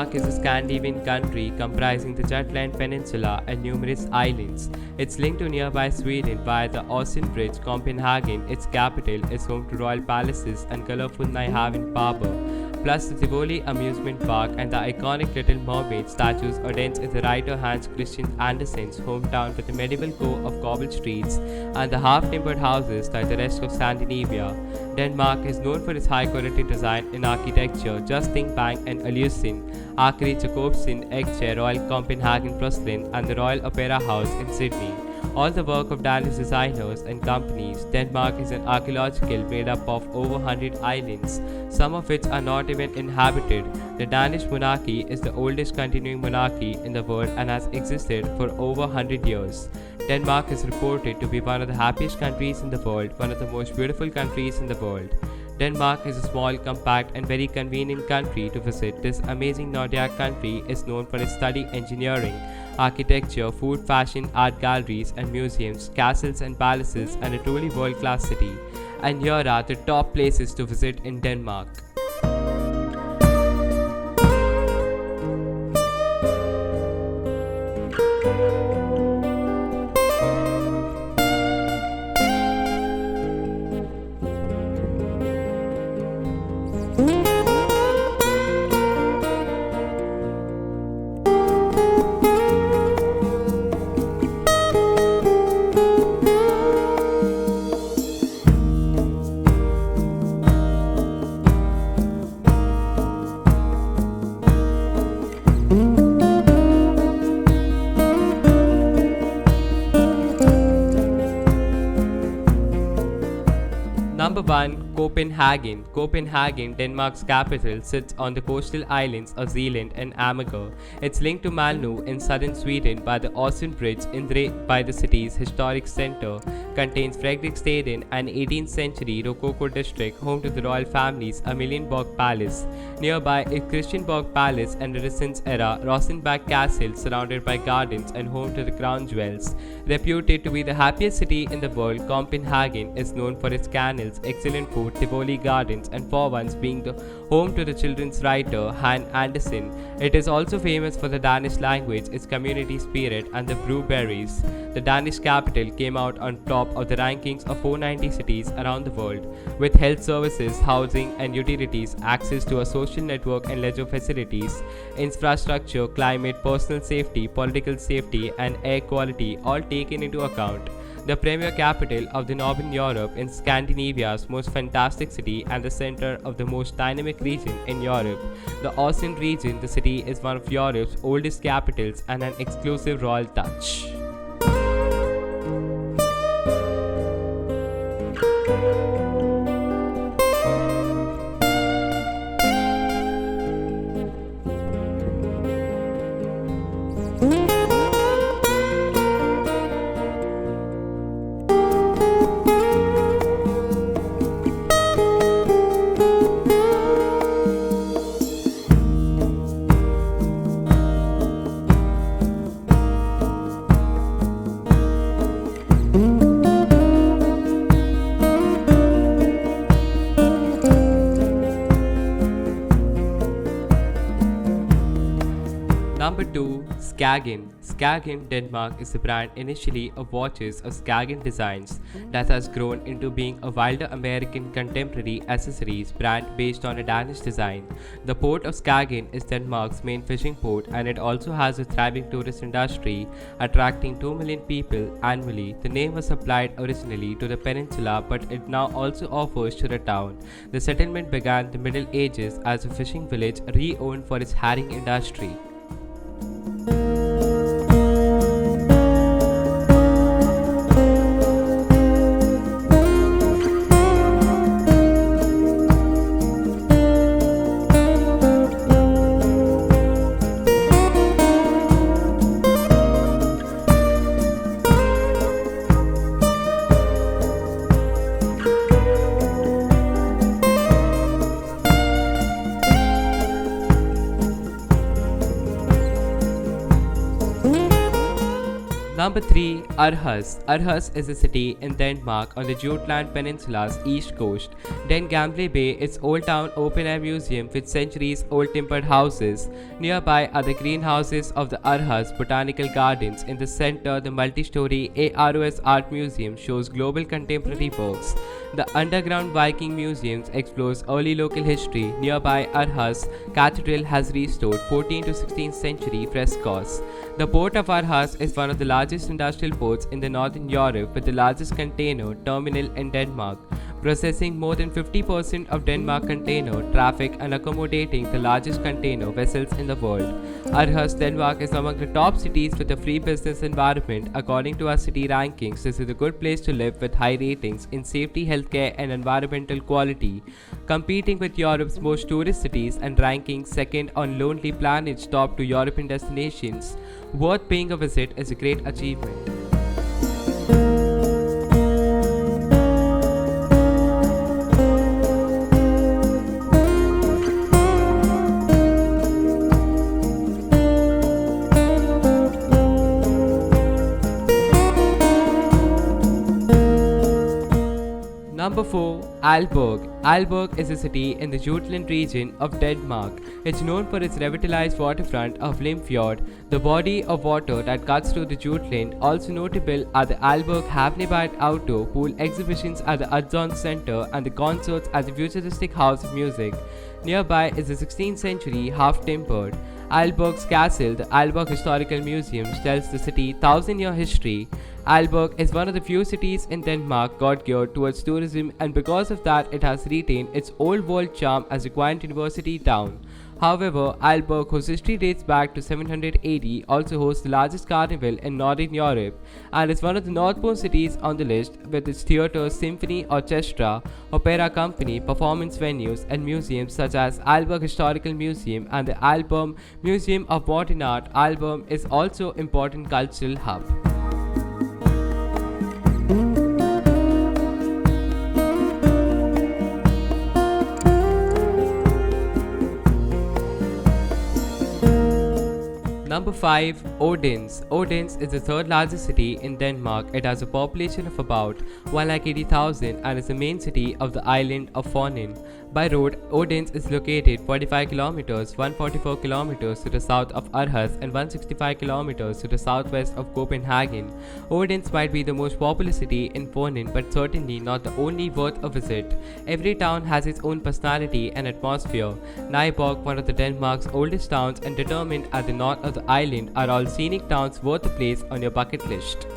Denmark is a Scandinavian country comprising the Jutland Peninsula and numerous islands. It's linked to nearby Sweden via the Ocean Bridge. Copenhagen, its capital, is home to royal palaces and colorful Nyhavn Harbour, plus the Tivoli amusement park and the iconic Little Mermaid statues. Odense is the writer Hans Christian Andersen's hometown, with the medieval core of cobbled streets and the half-timbered houses like the rest of Scandinavia. Denmark is known for its high-quality design in architecture. Just think Bang & Olufsen, Akeri Jacobsen, Ekche, Royal Copenhagen Porcelain, and the Royal Opera House in Sydney. All the work of Danish designers and companies. Denmark is an archaeological made up of over 100 islands, some of which are not even inhabited. The Danish monarchy is the oldest continuing monarchy in the world and has existed for over 100 years. Denmark is reported to be one of the happiest countries in the world, one of the most beautiful countries in the world. Denmark is a small, compact, and very convenient country to visit. This amazing Nordic country is known for its study engineering, architecture, food, fashion, art galleries and museums, castles and palaces, and a truly world-class city. And here are the top places to visit in Denmark. Number 1. Copenhagen. Copenhagen, Denmark's capital, sits on the coastal islands of Zealand and Amager. It's linked to Malmö in southern Sweden by the Ocean Bridge. Indre, by the city's historic center, contains Fredrikstaden, an 18th century Rococo district home to the royal family's Amalienborg Palace. Nearby is Christianborg Palace and Renaissance era Rosenbach Castle, surrounded by gardens and home to the crown jewels. Reputed to be the happiest city in the world, Copenhagen is known for its canals, excellent food, Tivoli gardens, and for once being the home to the children's writer Han Andersen. It is also famous for the Danish language, its community spirit, and the blueberries. The Danish capital came out on top of the rankings of 490 cities around the world, with health services, housing and utilities, access to a social network and leisure facilities, infrastructure, climate, personal safety, political safety, and air quality all taken into account. The premier capital of the Northern Europe, in Scandinavia's most fantastic city and the center of the most dynamic region in Europe. The Ocean region, the city is one of Europe's oldest capitals and an exclusive royal touch. Number 2. SKAGEN. SKAGEN, Denmark, is a brand initially of watches of SKAGEN designs that has grown into being a wilder American contemporary accessories brand based on a Danish design. The port of SKAGEN is Denmark's main fishing port, and it also has a thriving tourist industry, attracting 2 million people annually. The name was applied originally to the peninsula, but it now also offers to the town. The settlement began the Middle Ages as a fishing village renowned for its herring industry. Number 3. Aarhus. Aarhus is a city in Denmark on the Jutland Peninsula's east coast. Den Gamle Bay, its old town open-air museum with centuries-old timbered houses. Nearby are the greenhouses of the Aarhus Botanical Gardens. In the center, the multi-story ARHUS Art Museum shows global contemporary works. The underground Viking Museum explores early local history. Nearby Aarhus Cathedral has restored 14th to 16th century frescoes. The port of Aarhus is one of the largest industrial ports in the northern Europe with the largest container terminal in Denmark, processing more than 50% of Denmark container traffic and accommodating the largest container vessels in the world. Aarhus, Denmark is among the top cities with a free business environment. According to our city rankings, this is a good place to live with high ratings in safety, healthcare and environmental quality, competing with Europe's most tourist cities and ranking second on Lonely Planet's top 2 European destinations. Worth paying a visit is a great achievement. Number 4. AALBORG. AALBORG is a city in the Jutland region of Denmark. It's known for its revitalized waterfront of Limfjord, the body of water that cuts through the Jutland. Also notable are the AALBORG Havnebadet outdoor pool exhibitions at the Udzon Center and the concerts at the futuristic House of Music. Nearby is the 16th century half-timbered AALBORG's castle. The AALBORG Historical Museum tells the city's 1,000-year history. AALBORG is one of the few cities in Denmark got geared towards tourism, and because of that it has retained its old world charm as a quaint university town. However, AALBORG, whose history dates back to 700 AD, also hosts the largest carnival in Northern Europe and is one of the northmost cities on the list with its theatres, symphony orchestra, opera company, performance venues and museums such as AALBORG Historical Museum and the AALBOM Museum of Modern Art. AALBOM is also an important cultural hub. Number 5. Odense. Odense is the third largest city in Denmark. It has a population of about 180,000 and is the main city of the island of Fonen. By road, Odense is located 45 kilometers, 144 kilometers to the south of Aarhus and 165 kilometers to the southwest of Copenhagen. Odense might be the most populous city in Fonen, but certainly not the only worth a visit. Every town has its own personality and atmosphere. Nyborg, one of the Denmark's oldest towns and determined at the north of the island, are all scenic towns worth a place on your bucket list.